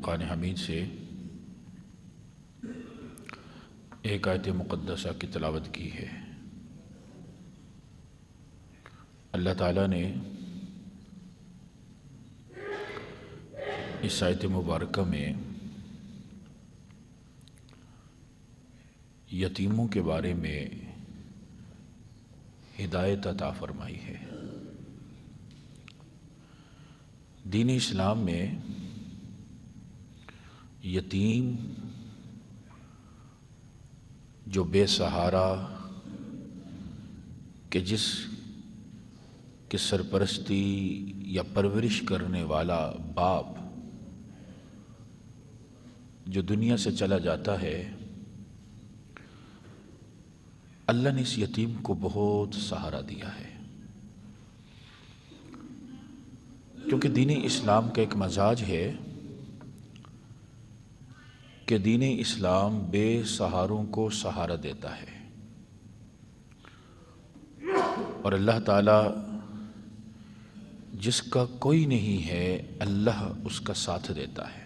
فرقان حمید سے ایک آیت مقدسہ کی تلاوت کی ہے۔ اللہ تعالیٰ نے اس آیت مبارکہ میں یتیموں کے بارے میں ہدایت عطا فرمائی ہے۔ دین اسلام میں یتیم جو بے سہارا کہ جس کی سرپرستی یا پرورش کرنے والا باپ جو دنیا سے چلا جاتا ہے، اللہ نے اس یتیم کو بہت سہارا دیا ہے، کیونکہ دین اسلام کا ایک مزاج ہے کہ دین اسلام بے سہاروں کو سہارا دیتا ہے، اور اللہ تعالیٰ جس کا کوئی نہیں ہے اللہ اس کا ساتھ دیتا ہے۔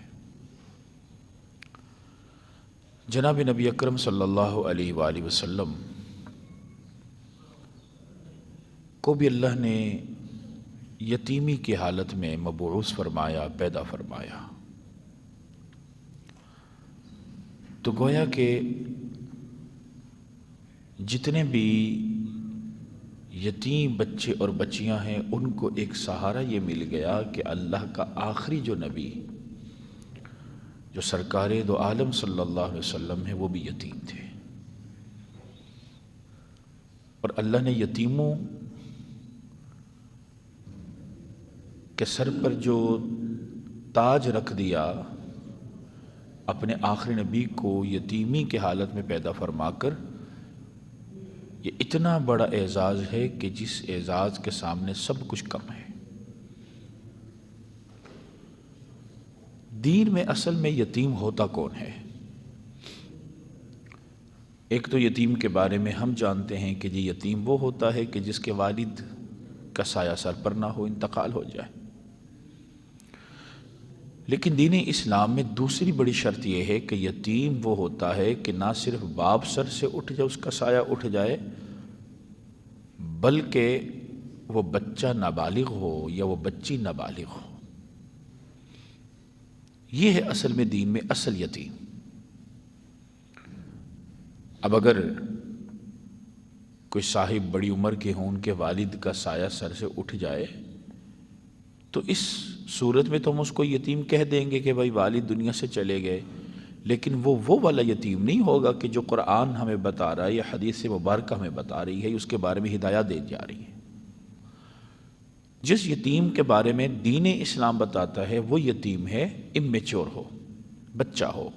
جناب نبی اکرم صلی اللہ علیہ وآلہ وسلم کو بھی اللہ نے یتیمی کی حالت میں مبعوث فرمایا، پیدا فرمایا، تو گویا کہ جتنے بھی یتیم بچے اور بچیاں ہیں ان کو ایک سہارا یہ مل گیا کہ اللہ کا آخری جو نبی جو سرکار دو عالم صلی اللہ علیہ وسلم ہے وہ بھی یتیم تھے، اور اللہ نے یتیموں کے سر پر جو تاج رکھ دیا اپنے آخری نبی کو یتیمی کے حالت میں پیدا فرما کر، یہ اتنا بڑا اعزاز ہے کہ جس اعزاز کے سامنے سب کچھ کم ہے۔ دین میں اصل میں یتیم ہوتا کون ہے؟ ایک تو یتیم کے بارے میں ہم جانتے ہیں کہ یہ یتیم وہ ہوتا ہے کہ جس کے والد کا سایہ سر پر نہ ہو، انتقال ہو جائے۔ لیکن دین اسلام میں دوسری بڑی شرط یہ ہے کہ یتیم وہ ہوتا ہے کہ نہ صرف باپ سر سے اٹھ جائے، اس کا سایہ اٹھ جائے، بلکہ وہ بچہ نابالغ ہو یا وہ بچی نابالغ ہو۔ یہ ہے اصل میں دین میں اصل یتیم۔ اب اگر کوئی صاحب بڑی عمر کے ہوں، ان کے والد کا سایہ سر سے اٹھ جائے، تو اس صورت میں تو ہم اس کو یتیم کہہ دیں گے کہ بھائی والد دنیا سے چلے گئے، لیکن وہ والا یتیم نہیں ہوگا کہ جو قرآن ہمیں بتا رہا ہے یا حدیث مبارکہ ہمیں بتا رہی ہے، اس کے بارے میں ہدایات دی جا رہی ہے۔ جس یتیم کے بارے میں دین اسلام بتاتا ہے وہ یتیم ہے امیچور ہو، بچہ ہو۔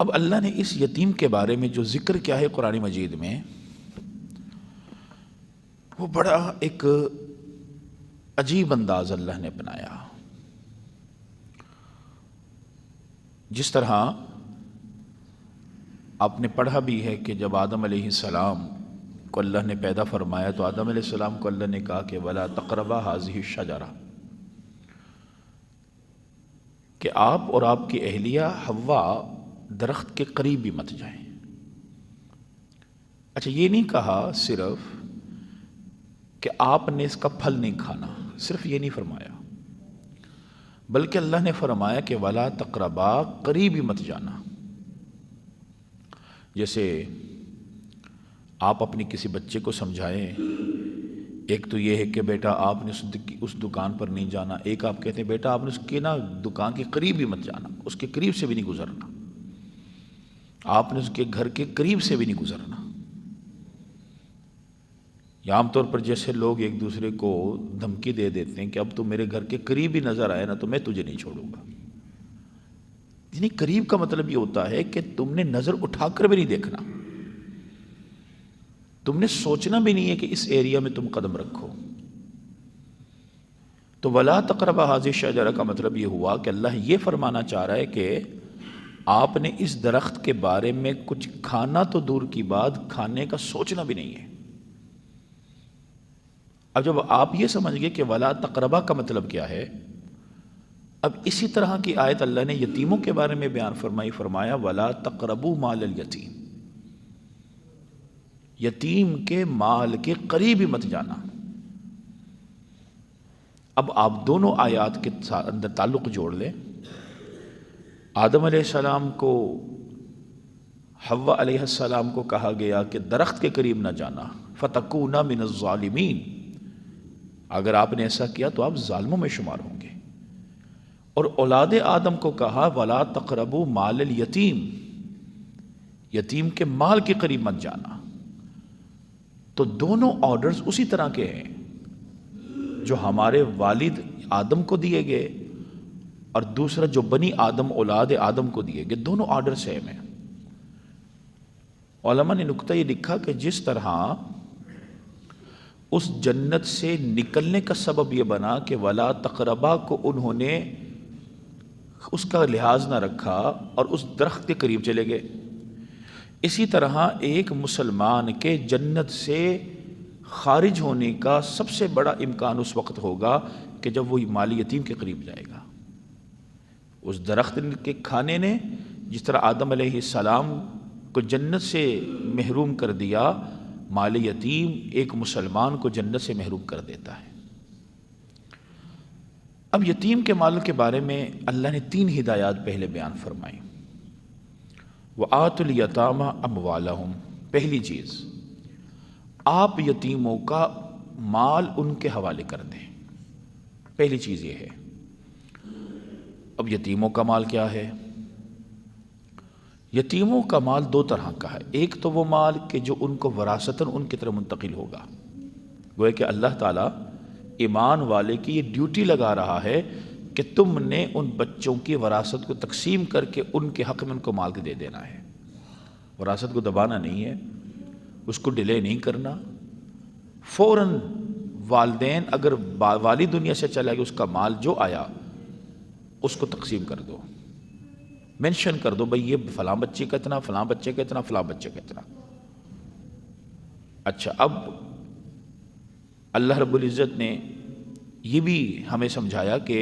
اب اللہ نے اس یتیم کے بارے میں جو ذکر کیا ہے قرآن مجید میں، وہ بڑا ایک عجیب انداز اللہ نے بنایا۔ جس طرح آپ نے پڑھا بھی ہے کہ جب آدم علیہ السلام کو اللہ نے پیدا فرمایا تو آدم علیہ السلام کو اللہ نے کہا کہ وَلَا تَقْرَبَا هَٰذِهِ الشَّجَرَةَ، کہ آپ اور آپ کی اہلیہ حوا درخت کے قریب بھی مت جائیں۔ اچھا، یہ نہیں کہا صرف کہ آپ نے اس کا پھل نہیں کھانا، صرف یہ نہیں فرمایا، بلکہ اللہ نے فرمایا کہ وَلَا تَقْرَبَا، قریب ہی مت جانا۔ جیسے آپ اپنی کسی بچے کو سمجھائیں، ایک تو یہ ہے کہ بیٹا آپ نے اس دکان پر نہیں جانا، ایک آپ کہتے ہیں بیٹا آپ نے اس کے دکان کے قریب بھی مت جانا، اس کے قریب سے بھی نہیں گزرنا، آپ نے اس کے گھر کے قریب سے بھی نہیں گزرنا۔ یا عام طور پر جیسے لوگ ایک دوسرے کو دھمکی دے دیتے ہیں کہ اب تو میرے گھر کے قریب ہی نظر آئے نا تو میں تجھے نہیں چھوڑوں گا۔ یعنی قریب کا مطلب یہ ہوتا ہے کہ تم نے نظر اٹھا کر بھی نہیں دیکھنا، تم نے سوچنا بھی نہیں ہے کہ اس ایریا میں تم قدم رکھو۔ تو وَلَا تَقْرَبَا هَٰذِهِ الشَّجَرَةَ کا مطلب یہ ہوا کہ اللہ یہ فرمانا چاہ رہا ہے کہ آپ نے اس درخت کے بارے میں کچھ کھانا تو دور کی بات، کھانے کا سوچنا بھی نہیں ہے۔ اب جب آپ یہ سمجھ گئے کہ ولا تقربا کا مطلب کیا ہے، اب اسی طرح کی آیت اللہ نے یتیموں کے بارے میں بیان فرمایا وَلَا تَقْرَبُوا مَالَ الْيَتِيمِ، یتیم کے مال کے قریب ہی مت جانا۔ اب آپ دونوں آیات کے اندر تعلق جوڑ لیں۔ آدم علیہ السلام کو، حوا علیہ السلام کو کہا گیا کہ درخت کے قریب نہ جانا، فَتَكُونَ مِنَ الظَّالِمِينَ، اگر آپ نے ایسا کیا تو آپ ظالموں میں شمار ہوں گے۔ اور اولاد آدم کو کہا وَلَا تَقْرَبُوا مَالَ الْيَتِيمِ، یتیم کے مال کے قریب مت جانا۔ تو دونوں آرڈرز اسی طرح کے ہیں جو ہمارے والد آدم کو دیے گئے، اور دوسرا جو بنی آدم اولاد آدم کو دیے گئے، دونوں آرڈر سیم ہیں۔ علماء نے نکتہ یہ لکھا کہ جس طرح اس جنت سے نکلنے کا سبب یہ بنا کہ ولا تقربا کو انہوں نے اس کا لحاظ نہ رکھا اور اس درخت کے قریب چلے گئے، اسی طرح ایک مسلمان کے جنت سے خارج ہونے کا سب سے بڑا امکان اس وقت ہوگا کہ جب وہ مال یتیم کے قریب جائے گا۔ اس درخت کے کھانے نے جس طرح آدم علیہ السلام کو جنت سے محروم کر دیا، مال یتیم ایک مسلمان کو جنت سے محروم کر دیتا ہے۔ اب یتیم کے مال کے بارے میں اللہ نے 3 ہدایات پہلے بیان فرمائی۔ وَآتُوا الْيَتَامَى أَمْوَالَهُمْ، پہلی چیز آپ یتیموں کا مال ان کے حوالے کر دیں، پہلی چیز یہ ہے۔ اب یتیموں کا مال کیا ہے؟ یتیموں کا مال 2 طرح کا ہے۔ ایک تو وہ مال کہ جو ان کو وراثتاً ان کی طرف منتقل ہوگا، گویا کہ اللہ تعالیٰ ایمان والے کی یہ ڈیوٹی لگا رہا ہے کہ تم نے ان بچوں کی وراثت کو تقسیم کر کے ان کے حق میں ان کو مال دے دینا ہے۔ وراثت کو دبانا نہیں ہے، اس کو ڈیلے نہیں کرنا، فوراً والدین اگر والد دنیا سے چلا گیا اس کا مال جو آیا اس کو تقسیم کر دو، مینشن کر دو بھئی یہ فلاں بچے کا اتنا، فلاں بچے کا اتنا، فلاں بچے کا اتنا۔ اچھا، اب اللہ رب العزت نے یہ بھی ہمیں سمجھایا کہ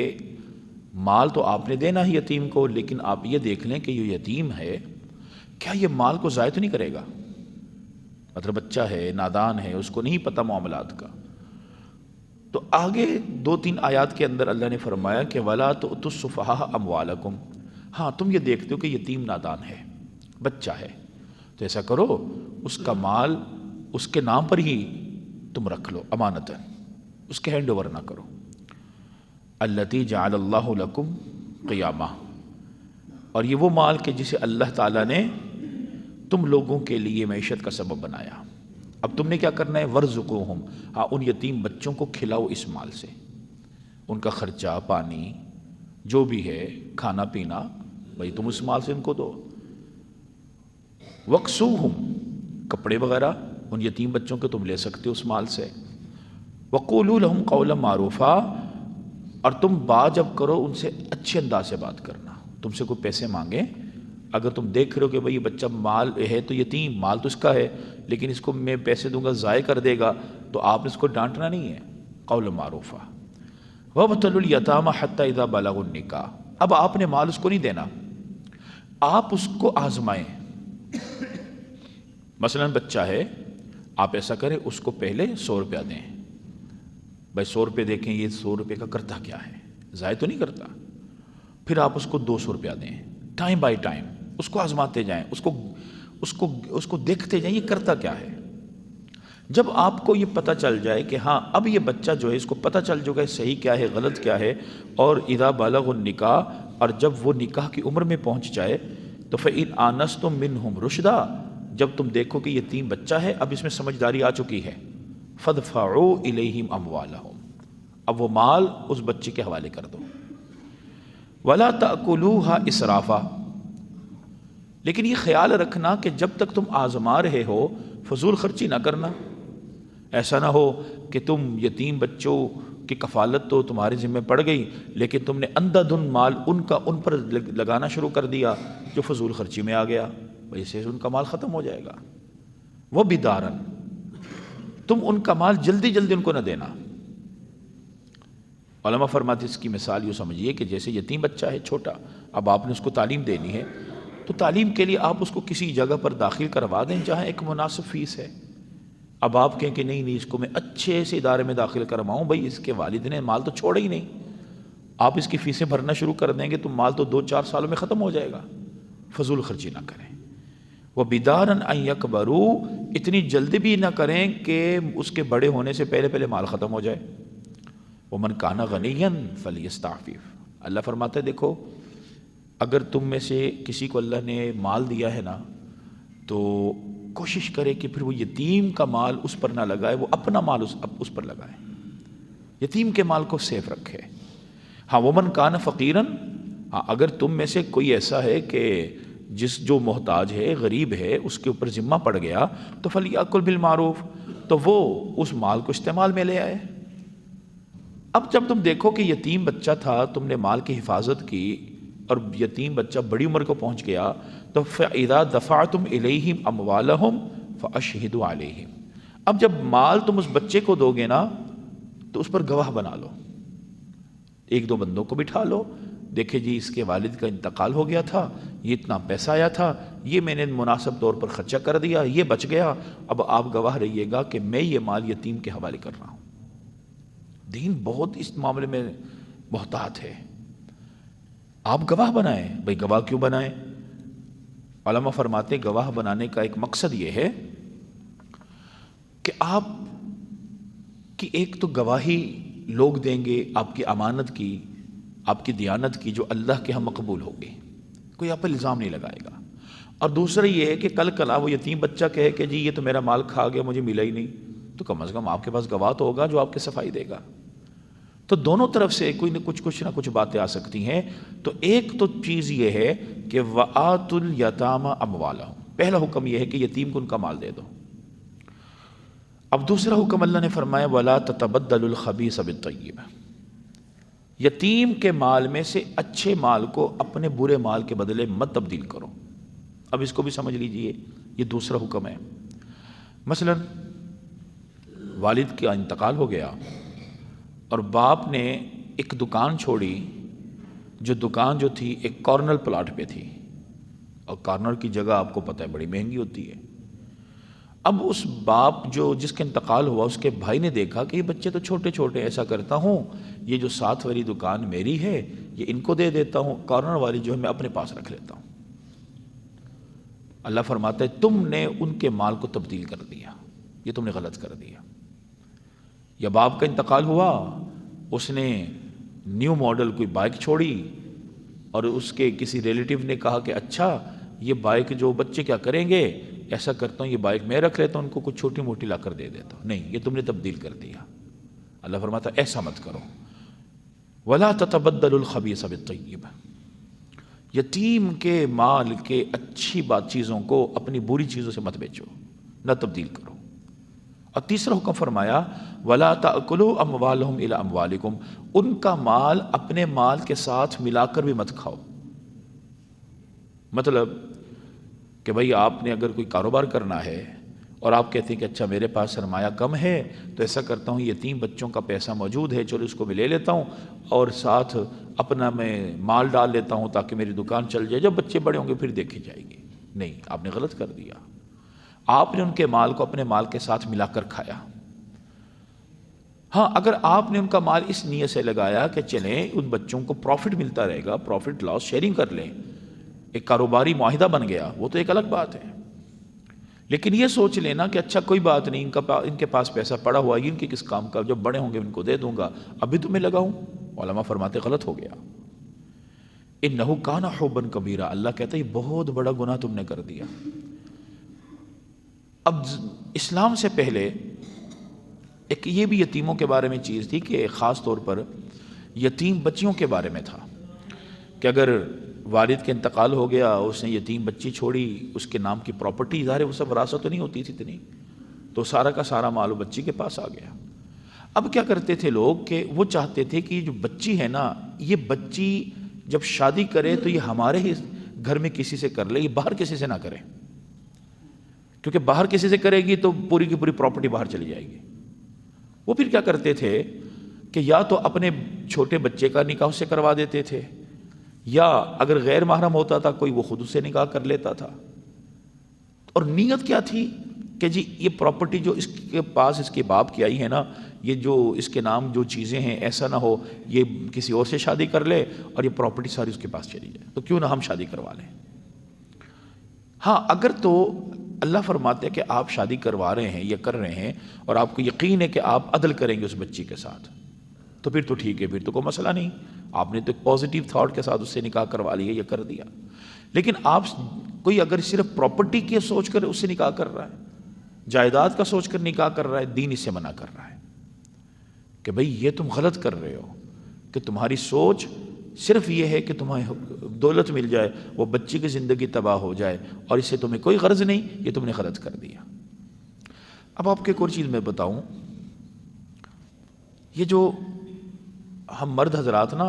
مال تو آپ نے دینا ہے یتیم کو، لیکن آپ یہ دیکھ لیں کہ یہ یتیم ہے کیا یہ مال کو ضائع تو نہیں کرے گا؟ مطلب بچہ ہے، نادان ہے، اس کو نہیں پتہ معاملات کا۔ تو آگے 2-3 آیات کے اندر اللہ نے فرمایا کہ وَلَا تُؤْتُوا السُّفَهَاءَ أَمْوَالَكُمْ، ہاں تم یہ دیکھتے ہو کہ یتیم نادان ہے، بچہ ہے، تو ایسا کرو اس کا مال اس کے نام پر ہی تم رکھ لو امانتاً، اس کے ہینڈ اوور نہ کرو۔ الَّتِي جَعَلَ اللَّهُ لَكُمْ قِيَامًا، اور یہ وہ مال کہ جسے اللہ تعالیٰ نے تم لوگوں کے لیے معیشت کا سبب بنایا۔ اب تم نے کیا کرنا ہے؟ وَارْزُقُوهُمْ، ہاں ان یتیم بچوں کو کھلاؤ اس مال سے، ان کا خرچہ پانی جو بھی ہے، کھانا پینا، بھئی تم اس مال سے ان کو دو۔ وَاكْسُوهُمْ، کپڑے وغیرہ ان یتیم بچوں کے تم لے سکتے ہو اس مال سے۔ وَقُولُوا لَهُمْ قَوْلًا مَعْرُوفًا، اور تم بات جب کرو ان سے اچھے انداز سے بات کرنا۔ تم سے کوئی پیسے مانگے، اگر تم دیکھ رہے ہو کہ بھئی یہ بچہ مال ہے تو یتیم، مال تو اس کا ہے لیکن اس کو میں پیسے دوں گا ضائع کر دے گا، تو آپ نے اس کو ڈانٹنا نہیں ہے، قول معروفہ۔ وَابْتَلُوا الْيَتَامَى حَتَّى إِذَا بَلَغُوا النِّكَاحَ، اب آپ نے مال اس کو نہیں دینا، آپ اس کو آزمائیں۔ مثلا بچہ ہے، آپ ایسا کریں اس کو پہلے 100 روپیہ دیں، بھائی 100 روپے دیکھیں یہ 100 روپے کا کرتا کیا ہے، ضائع تو نہیں کرتا۔ پھر آپ اس کو 200 روپیہ دیں، ٹائم بائی ٹائم اس کو آزماتے جائیں، اس کو دیکھتے جائیں یہ کرتا کیا ہے۔ جب آپ کو یہ پتہ چل جائے کہ ہاں اب یہ بچہ جو ہے اس کو پتہ چل جائے گا صحیح کیا ہے غلط کیا ہے، اور اذا بلغ النکاح، اور جب وہ نکاح کی عمر میں پہنچ جائے تو فإن آنستم منہم رشدا، جب تم دیکھو کہ یتیم بچہ ہے اب اس میں سمجھداری آ چکی ہے، فادفعوا الیہم اموالہم، اب وہ مال اس بچے کے حوالے کر دو۔ ولا تأکلوها اسرافا، لیکن یہ خیال رکھنا کہ جب تک تم آزما رہے ہو فضول خرچی نہ کرنا۔ ایسا نہ ہو کہ تم یتیم بچوں کی کفالت تو تمہارے ذمہ پڑ گئی لیکن تم نے اندھا دھند مال ان پر لگانا شروع کر دیا جو فضول خرچی میں آ گیا، وجہ سے ان کا مال ختم ہو جائے گا۔ وہ بدارن، تم ان کا مال جلدی جلدی ان کو نہ دینا۔ علماء فرماتے اس کی مثال یوں سمجھیے کہ جیسے یتیم بچہ ہے چھوٹا، اب آپ نے اس کو تعلیم دینی ہے، تو تعلیم کے لیے آپ اس کو کسی جگہ پر داخل کروا دیں جہاں ایک مناسب فیس ہے۔ اب آپ کہیں کہ نہیں اس کو میں اچھے سے ادارے میں داخل کرواؤں، بھائی اس کے والد نے مال تو چھوڑا ہی نہیں، آپ اس کی فیسیں بھرنا شروع کر دیں گے تو مال تو 2-4 سالوں میں ختم ہو جائے گا۔ فضول خرچی نہ کریں۔ وَبِدَارًا أَن يَكْبَرُوا، اتنی جلدی بھی نہ کریں کہ اس کے بڑے ہونے سے پہلے مال ختم ہو جائے۔ وَمَنْ كَانَ غَنِيًّا فَلْيَسْتَعْفِفْ، اللہ فرماتا ہے دیکھو اگر تم میں سے کسی کو اللہ نے مال دیا ہے نا تو کوشش کرے کہ پھر وہ یتیم کا مال اس پر نہ لگائے، وہ اپنا مال اس پر لگائے، یتیم کے مال کو سیف رکھے۔ ہاں وَمَنْ كَانَ فَقِيرًا، ہاں اگر تم میں سے کوئی ایسا ہے کہ جو محتاج ہے غریب ہے اس کے اوپر ذمہ پڑ گیا تو فَلْيَأْكُلْ بِالْمَعْرُوفِ، تو وہ اس مال کو استعمال میں لے آئے۔ اب جب تم دیکھو کہ یتیم بچہ تھا، تم نے مال کی حفاظت کی اور یتیم بچہ بڑی عمر کو پہنچ گیا تو فَإِذَا دَفَعْتُمْ إِلَيْهِمْ أَمْوَالَهُمْ فَأَشْهِدُوا عَلَيْهِمْ، اب جب مال تم اس بچے کو دو گے نا تو اس پر گواہ بنا لو، 1-2 بندوں کو بٹھا لو، دیکھیں جی اس کے والد کا انتقال ہو گیا تھا، یہ اتنا پیسہ آیا تھا، یہ میں نے مناسب طور پر خرچہ کر دیا، یہ بچ گیا، اب آپ گواہ رہیے گا کہ میں یہ مال یتیم کے حوالے کر رہا ہوں۔ دین بہت اس معاملے میں محتاط ہے، آپ گواہ بنائیں۔ بھئی گواہ کیوں بنائیں؟ علماء فرماتے گواہ بنانے کا ایک مقصد یہ ہے کہ آپ کی ایک تو گواہی لوگ دیں گے آپ کی امانت کی، آپ کی دیانت کی، جو اللہ کے ہاں مقبول ہوگی، کوئی آپ پر الزام نہیں لگائے گا۔ اور دوسرا یہ ہے کہ کل کلا وہ یتیم بچہ کہے کہ جی یہ تو میرا مال کھا گیا مجھے ملا ہی نہیں، تو کم از کم آپ کے پاس گواہ تو ہوگا جو آپ کی صفائی دے گا۔ تو دونوں طرف سے کوئی نہ کچھ باتیں آ سکتی ہیں۔ تو ایک تو چیز یہ ہے کہ وَآتُوا الْيَتَامَ أَمْوَالَهُمْ، پہلا حکم یہ ہے کہ یتیم کو ان کا مال دے دو۔ اب دوسرا حکم اللہ نے فرمایا وَلَا تَتَبَدَّلُوا الْخَبِيثَ بِالطَّيِّبِ، یتیم کے مال میں سے اچھے مال کو اپنے برے مال کے بدلے مت تبدیل کرو۔ اب اس کو بھی سمجھ لیجئے، یہ دوسرا حکم ہے۔ مثلا والد کا انتقال ہو گیا اور باپ نے ایک دکان چھوڑی، جو دکان جو تھی ایک کارنر پلاٹ پہ تھی، اور کارنر کی جگہ آپ کو پتہ ہے بڑی مہنگی ہوتی ہے۔ اب اس باپ جس کا انتقال ہوا اس کے بھائی نے دیکھا کہ یہ بچے تو چھوٹے چھوٹے، ایسا کرتا ہوں یہ جو 7 والی دکان میری ہے یہ ان کو دے دیتا ہوں، کارنر والی جو ہے میں اپنے پاس رکھ لیتا ہوں۔ اللہ فرماتا ہے تم نے ان کے مال کو تبدیل کر دیا، یہ تم نے غلط کر دیا۔ یا باپ کا انتقال ہوا، اس نے نیو ماڈل کوئی بائک چھوڑی اور اس کے کسی ریلیٹیو نے کہا کہ اچھا یہ بائک جو بچے کیا کریں گے، ایسا کرتا ہوں یہ بائک میں رکھ لیتا ہوں، ان کو کچھ چھوٹی موٹی لا کر دے دیتا ہوں۔ نہیں، یہ تم نے تبدیل کر دیا۔ اللہ فرماتا ایسا مت کرو۔ وَلَا تَتَبَدَّلُوا الْخَبِيثَ بِالطَّيِّبِ، یتیم کے مال کے اچھی چیزوں کو اپنی بری چیزوں سے مت بیچو، نہ تبدیل کرو۔ اور تیسرا حکم فرمایا وَلَا تَأْكُلُوا أَمْوَالَهُمْ إِلَىٰ أَمْوَالِكُمْ، ان کا مال اپنے مال کے ساتھ ملا کر بھی مت کھاؤ۔ مطلب کہ بھئی آپ نے اگر کوئی کاروبار کرنا ہے اور آپ کہتے ہیں کہ اچھا میرے پاس سرمایہ کم ہے تو ایسا کرتا ہوں یتیم بچوں کا پیسہ موجود ہے، چلو اس کو میں لے لیتا ہوں اور ساتھ اپنا میں مال ڈال لیتا ہوں تاکہ میری دکان چل جائے، جب بچے بڑے ہوں گے پھر دیکھی جائے گی۔ نہیں، آپ نے غلط کر دیا، آپ نے ان کے مال کو اپنے مال کے ساتھ ملا کر کھایا۔ ہاں اگر آپ نے ان کا مال اس نیت سے لگایا کہ چلیں ان بچوں کو پروفٹ ملتا رہے گا، پروفٹ لاس شیئرنگ کر لیں، ایک کاروباری معاہدہ بن گیا، وہ تو ایک الگ بات ہے۔ لیکن یہ سوچ لینا کہ اچھا کوئی بات نہیں، ان کے پاس پیسہ پڑا ہوا ہے، ان کے کس کام کا، جب بڑے ہوں گے ان کو دے دوں گا، ابھی تو میں لگاؤں، علماء فرماتے غلط ہو گیا۔ انہ کان حبا کبیرا، اللہ کہتا ہے یہ بہت بڑا گناہ تم نے کر دیا۔ اب اسلام سے پہلے ایک یہ بھی یتیموں کے بارے میں چیز تھی کہ خاص طور پر یتیم بچیوں کے بارے میں تھا کہ اگر والد کے انتقال ہو گیا، اس نے یتیم بچی چھوڑی، اس کے نام کی پراپرٹی، ظاہر ہے وہ سب وراثت تو نہیں ہوتی تھی اتنی، تو سارا کا سارا مال بچی کے پاس آ گیا۔ اب کیا کرتے تھے لوگ کہ وہ چاہتے تھے کہ جو بچی ہے نا، یہ بچی جب شادی کرے تو یہ ہمارے ہی گھر میں کسی سے کر لے، یہ باہر کسی سے نہ کرے، کیونکہ باہر کسی سے کرے گی تو پوری کی پوری پراپرٹی باہر چلی جائے گی۔ وہ پھر کیا کرتے تھے کہ یا تو اپنے چھوٹے بچے کا نکاح اس سے کروا دیتے تھے، یا اگر غیر محرم ہوتا تھا کوئی وہ خود اس سے نکاح کر لیتا تھا. اور نیت کیا تھی کہ جی یہ پراپرٹی جو اس کے پاس اس کے باپ کی آئی ہے نا، یہ جو اس کے نام جو چیزیں ہیں، ایسا نہ ہو یہ کسی اور سے شادی کر لے اور یہ پراپرٹی ساری اس کے پاس چلی جائے، تو کیوں نہ ہم شادی کروا لیں. ہاں اگر تو اللہ فرماتے ہیں کہ آپ شادی کروا رہے ہیں یا کر رہے ہیں اور آپ کو یقین ہے کہ آپ عدل کریں گے اس بچی کے ساتھ، تو پھر تو ٹھیک ہے، پھر تو کوئی مسئلہ نہیں. آپ نے تو ایک پازیٹیو تھاٹ کے ساتھ اس سے نکاح کروا لیا یا کر دیا. لیکن آپ کوئی اگر صرف پراپرٹی کی سوچ کر اس سے نکاح کر رہا ہے، جائیداد کا سوچ کر نکاح کر رہا ہے، دین اس سے منع کر رہا ہے کہ بھئی یہ تم غلط کر رہے ہو، کہ تمہاری سوچ صرف یہ ہے کہ تمہیں دولت مل جائے، وہ بچی کی زندگی تباہ ہو جائے، اور اس سے تمہیں کوئی غرض نہیں، یہ تم نے غلط کر دیا. اب آپ کو ایک اور چیز میں بتاؤں، یہ جو ہم مرد حضرات نا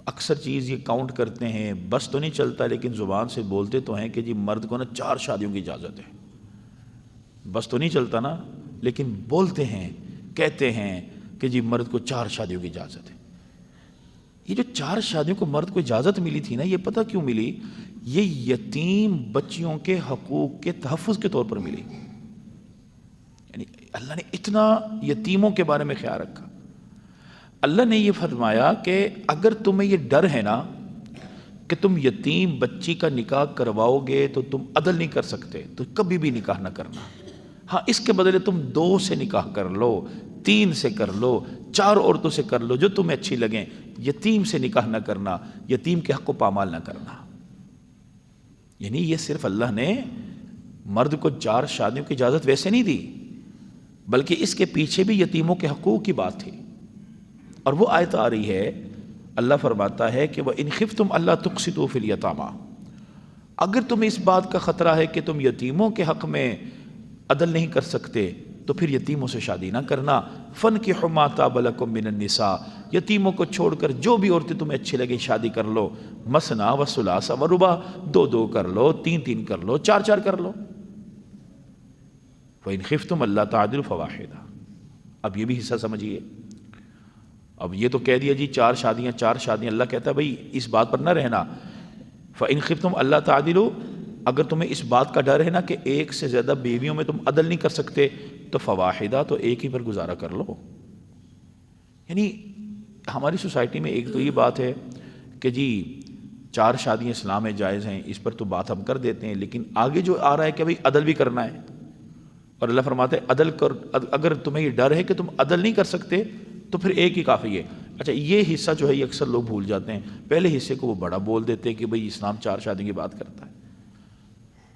اکثر چیز یہ کاؤنٹ کرتے ہیں، بس تو نہیں چلتا لیکن زبان سے بولتے تو ہیں کہ جی مرد کو نا 4 شادیوں کی اجازت ہے. بس تو نہیں چلتا نا، لیکن بولتے ہیں، کہتے ہیں کہ جی مرد کو 4 شادیوں کی اجازت ہے. یہ جو 4 شادیوں کو مرد کو اجازت ملی تھی نا، یہ پتہ کیوں ملی؟ یہ یتیم بچیوں کے حقوق کے تحفظ کے طور پر ملی. یعنی اللہ نے اتنا یتیموں کے بارے میں خیال رکھا. اللہ نے یہ فرمایا کہ اگر تمہیں یہ ڈر ہے نا کہ تم یتیم بچی کا نکاح کرواؤ گے تو تم عدل نہیں کر سکتے، تو کبھی بھی نکاح نہ کرنا. ہاں اس کے بدلے تم 2 سے نکاح کر لو، 3 سے کر لو، 4 عورتوں سے کر لو جو تمہیں اچھی لگیں. یتیم سے نکاح نہ کرنا، یتیم کے حق کو پامال نہ کرنا. یعنی یہ صرف اللہ نے مرد کو 4 شادیوں کی اجازت ویسے نہیں دی، بلکہ اس کے پیچھے بھی یتیموں کے حقوق کی بات تھی. اور وہ آیت آ رہی ہے، اللہ فرماتا ہے کہ وَإِنْ خِفْتُمْ أَلَّا تُقْسِطُوا فِي الْيَتَامَى، اگر تمہیں اس بات کا خطرہ ہے کہ تم یتیموں کے حق میں عدل نہیں کر سکتے تو پھر یتیموں سے شادی نہ کرنا. فَانْكِحُوا مَا طَابَ لَكُم مِّنَ النِّسَاءِ، یتیموں کو چھوڑ کر جو بھی عورتیں تمہیں اچھی لگیں شادی کر لو. مَثْنَىٰ وَثُلَاثَ وَرُبَاع، 2 کر لو، 3 کر لو، 4 کر لو. وَإِنْ خِفْتُمْ أَلَّا تَعْدِلُوا فَوَاحِدَةً. اب یہ بھی حصہ سمجھیے. اب یہ تو کہہ دیا جی 4 شادیاں، اللہ کہتا ہے بھئی اس بات پر نہ رہنا. فَإِنْ خِفْتُمْ أَلَّا تَعْدِلُوا، اگر تمہیں اس بات کا ڈر ہے نا کہ ایک سے زیادہ بیویوں میں تم عدل نہیں کر سکتے تو فواحدہ، تو ایک ہی پر گزارا کر لو. یعنی ہماری سوسائٹی میں ایک تو یہ بات ہے کہ جی 4 شادیاں اسلام میں جائز ہیں، اس پر تو بات ہم کر دیتے ہیں، لیکن آگے جو آ رہا ہے کہ بھئی عدل بھی کرنا ہے. اور اللہ فرماتا ہے عدل کر، اگر تمہیں یہ ڈر ہے کہ تم عدل نہیں کر سکتے تو پھر ایک ہی کافی ہے. اچھا یہ حصہ جو ہے یہ اکثر لوگ بھول جاتے ہیں، پہلے حصے کو وہ بڑا بول دیتے ہیں کہ بھئی اسلام 4 شادیوں کی بات کرتا ہے.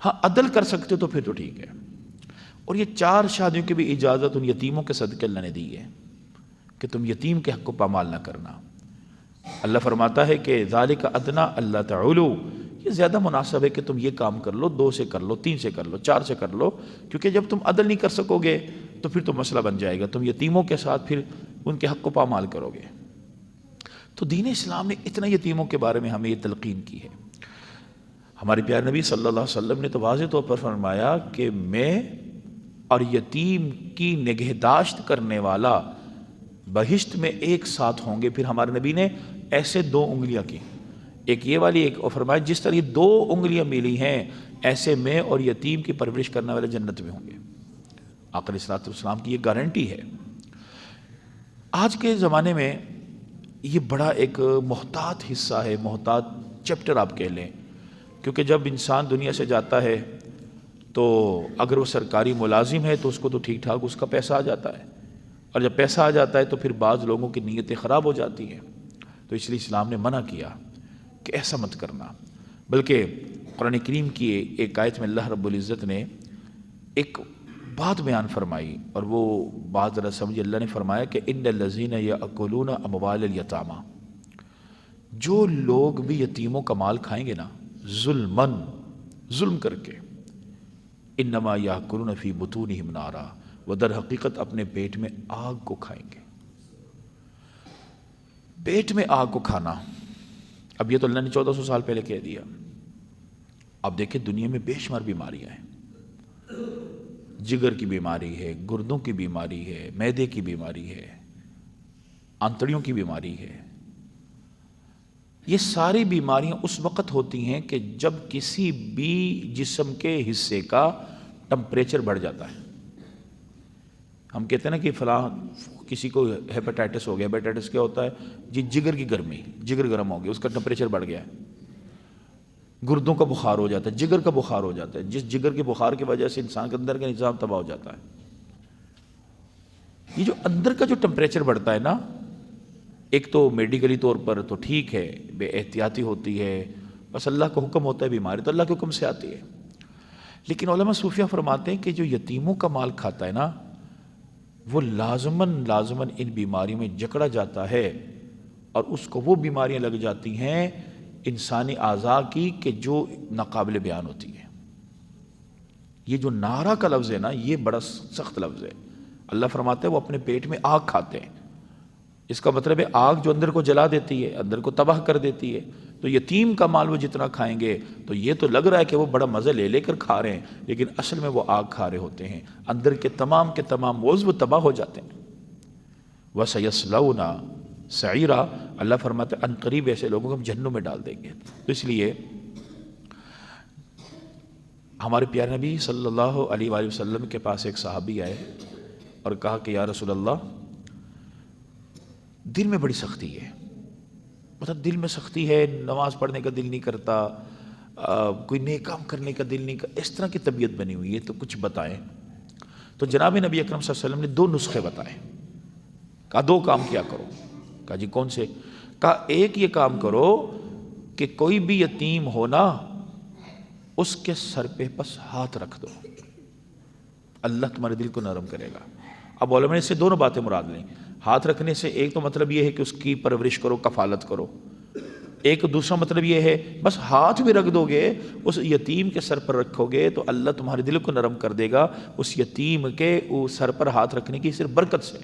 ہاں عدل کر سکتے تو پھر تو ٹھیک ہے. اور یہ 4 شادیوں کی بھی اجازت ان یتیموں کے صدقے اللہ نے دی ہے کہ تم یتیم کے حق کو پامال نہ کرنا. اللہ فرماتا ہے کہ ذالک ادنیٰ اللہ تعولوا، یہ زیادہ مناسب ہے کہ تم یہ کام کر لو، 2 سے کر لو، 3 سے کر لو، 4 سے کر لو، کیونکہ جب تم عدل نہیں کر سکو گے تو پھر تو مسئلہ بن جائے گا، تم یتیموں کے ساتھ پھر ان کے حق کو پامال کرو گے. تو دین اسلام نے اتنا یتیموں کے بارے میں ہمیں یہ تلقین کی ہے. ہمارے پیارے نبی صلی اللہ علیہ وسلم نے تو واضح طور پر فرمایا کہ میں اور یتیم کی نگہداشت کرنے والا بہشت میں ایک ساتھ ہوں گے. پھر ہمارے نبی نے ایسے 2 انگلیاں کی، ایک یہ والی، ایک اور فرمایا جس طرح یہ 2 انگلیاں ملی ہیں ایسے میں اور یتیم کی پرورش کرنے والے جنت میں ہوں گے. آقا علیہ الصلوۃ والسلام کی یہ گارنٹی ہے. آج کے زمانے میں یہ بڑا ایک محتاط حصہ ہے، محتاط چیپٹر آپ کہہ لیں، کیونکہ جب انسان دنیا سے جاتا ہے تو اگر وہ سرکاری ملازم ہے تو اس کو تو ٹھیک ٹھاک اس کا پیسہ آ جاتا ہے، اور جب پیسہ آ جاتا ہے تو پھر بعض لوگوں کی نیتیں خراب ہو جاتی ہیں. تو اس لیے اسلام نے منع کیا کہ ایسا مت کرنا. بلکہ قرآن کریم کی ایک آیت میں اللہ رب العزت نے ایک بات بیان فرمائی، اور وہ بات ذرا سمجھے. اللہ نے فرمایا کہ ان الذین یاکلون اموال الیتامی، جو لوگ بھی یتیموں کا مال کھائیں گے نا ظلم کر کے، انما یاکلون فی بطونہم نارا، وہ در حقیقت اپنے پیٹ میں آگ کو کھائیں گے. پیٹ میں آگ کو کھانا، اب یہ تو اللہ نے 1400 سال پہلے کہہ دیا. اب دیکھیں دنیا میں بے شمار بیماریاں ہیں، جگر کی بیماری ہے، گردوں کی بیماری ہے، معدے کی بیماری ہے، آنتڑیوں کی بیماری ہے. یہ ساری بیماریاں اس وقت ہوتی ہیں کہ جب کسی بھی جسم کے حصے کا ٹمپریچر بڑھ جاتا ہے. ہم کہتے ہیں نا کہ فلاں کسی کو ہیپاٹائٹس ہو گیا. ہیپاٹائٹس کیا ہوتا ہے جی؟ جگر کی گرمی، جگر گرم ہو گیا، اس کا ٹمپریچر بڑھ گیا ہے. گردوں کا بخار ہو جاتا ہے، جگر کا بخار ہو جاتا ہے، جس جگر کے بخار کی وجہ سے انسان کے اندر کا نظام تباہ ہو جاتا ہے. یہ جو اندر کا جو ٹمپریچر بڑھتا ہے نا، ایک تو میڈیکلی طور پر تو ٹھیک ہے، بے احتیاطی ہوتی ہے، بس اللہ کا حکم ہوتا ہے، بیماری تو اللہ کے حکم سے آتی ہے. لیکن علماء صوفیہ فرماتے ہیں کہ جو یتیموں کا مال کھاتا ہے نا، وہ لازماً ان بیماریوں میں جکڑا جاتا ہے، اور اس کو وہ بیماریاں لگ جاتی ہیں انسانی اعضاء کی کہ جو ناقابل بیان ہوتی ہے. یہ جو نارا کا لفظ ہے نا، یہ بڑا سخت لفظ ہے. اللہ فرماتا ہے وہ اپنے پیٹ میں آگ کھاتے ہیں. اس کا مطلب ہے آگ جو اندر کو جلا دیتی ہے، اندر کو تباہ کر دیتی ہے. تو یتیم کا مال وہ جتنا کھائیں گے تو یہ تو لگ رہا ہے کہ وہ بڑا مزہ لے کر کھا رہے ہیں، لیکن اصل میں وہ آگ کھا رہے ہوتے ہیں. اندر کے تمام عضو تباہ ہو جاتے ہیں. وَسَيَصْلَوْنَ سَعِيرًا، اللہ فرماتا ہے ان قریب ایسے لوگوں کو ہم جہنم میں ڈال دیں گے. تو اس لیے ہمارے پیارے نبی صلی اللہ علیہ وآلہ وسلم کے پاس ایک صحابی آئے اور کہا کہ یا رسول اللہ، دل میں بڑی سختی ہے، مطلب دل میں سختی ہے، نماز پڑھنے کا دل نہیں کرتا، کوئی نیک کام کرنے کا دل نہیں کرتا، اس طرح کی طبیعت بنی ہوئی ہے، تو کچھ بتائیں. تو جناب نبی اکرم صلی اللہ علیہ وسلم نے 2 نسخے بتائے. کہا 2 کام کیا کرو. کہا جی کون سے؟ کہا ایک یہ کام کرو کہ کوئی بھی یتیم ہونا اس کے سر پہ بس ہاتھ رکھ دو، اللہ تمہارے دل کو نرم کرے گا. اب علماء نے اس سے 2 باتیں مراد لیں. ہاتھ رکھنے سے ایک تو مطلب یہ ہے کہ اس کی پرورش کرو، کفالت کرو. ایک دوسرا مطلب یہ ہے بس ہاتھ بھی رکھ دو گے، اس یتیم کے سر پر رکھو گے تو اللہ تمہارے دل کو نرم کر دے گا اس یتیم کے سر پر ہاتھ رکھنے کی صرف برکت سے.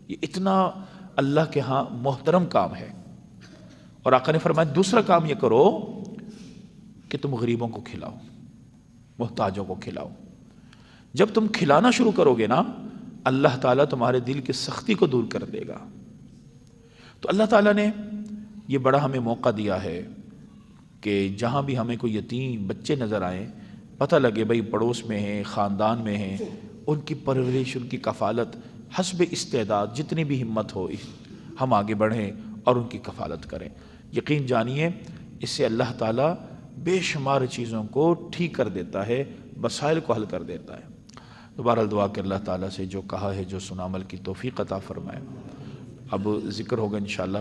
یہ اتنا اللہ کے ہاں محترم کام ہے. اور آقا نے فرمایا دوسرا کام یہ کرو کہ تم غریبوں کو کھلاؤ، محتاجوں کو کھلاؤ. جب تم کھلانا شروع کرو گے نا، اللہ تعالیٰ تمہارے دل کی سختی کو دور کر دے گا. تو اللہ تعالیٰ نے یہ بڑا ہمیں موقع دیا ہے کہ جہاں بھی ہمیں کوئی یتیم بچے نظر آئیں، پتہ لگے بھئی پڑوس میں ہیں، خاندان میں ہیں، ان کی پرورش، ان کی کفالت حسب استعداد جتنی بھی ہمت ہو ہم آگے بڑھیں اور ان کی کفالت کریں. یقین جانیے اس سے اللہ تعالیٰ بے شمار چیزوں کو ٹھیک کر دیتا ہے، مسائل کو حل کر دیتا ہے. دوبارہ دعا کہ اللہ تعالیٰ سے جو کہا ہے، جو سنا، عمل کی توفیق عطا فرمائے. اب ذکر ہوگا انشاءاللہ